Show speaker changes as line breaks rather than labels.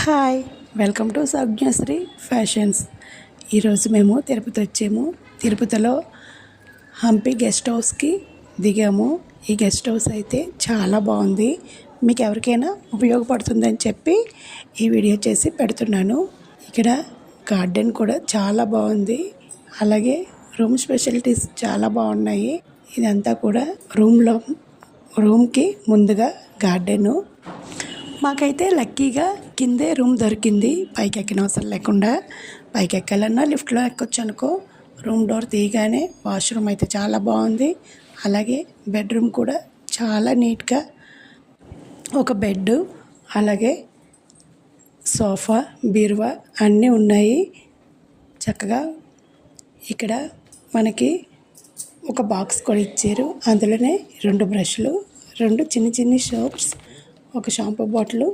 Hi, welcome to Saujnashri fashions. ఈరోజు మేము తిరుపతి వచ్చాము. తిరుపతిలో హంపి గెస్ట్ హౌస్కి దిగాము. ఈ గెస్ట్ హౌస్ అయితే చాలా బాగుంది. మీకు ఎవరికైనా ఉపయోగపడుతుందని చెప్పి ఈ వీడియో చేసి పెడుతున్నాను. ఇక్కడ గార్డెన్ కూడా చాలా బాగుంది. అలాగే రూమ్ స్పెషాలిటీస్ చాలా బాగున్నాయి. ఇదంతా కూడా రూమ్కి ముందుగా గార్డెను. మాకైతే లక్కీగా కిందే రూమ్ దొరికింది. పైకి ఎక్కిన అవసరం లేకుండా. పైకి ఎక్కాలన్నా లిఫ్ట్లో ఎక్కొచ్చు అనుకో. రూమ్ డోర్ తీయగానే వాష్రూమ్ అయితే చాలా బాగుంది. అలాగే బెడ్రూమ్ కూడా చాలా నీట్గా ఒక బెడ్, అలాగే సోఫా, బీరువా అన్నీ ఉన్నాయి చక్కగా. ఇక్కడ మనకి ఒక బాక్స్ కూడా ఇచ్చారు. అందులోనే 2 బ్రష్లు, 2 చిన్ని సోప్స్, ఒక షాంపూ బాటిల్,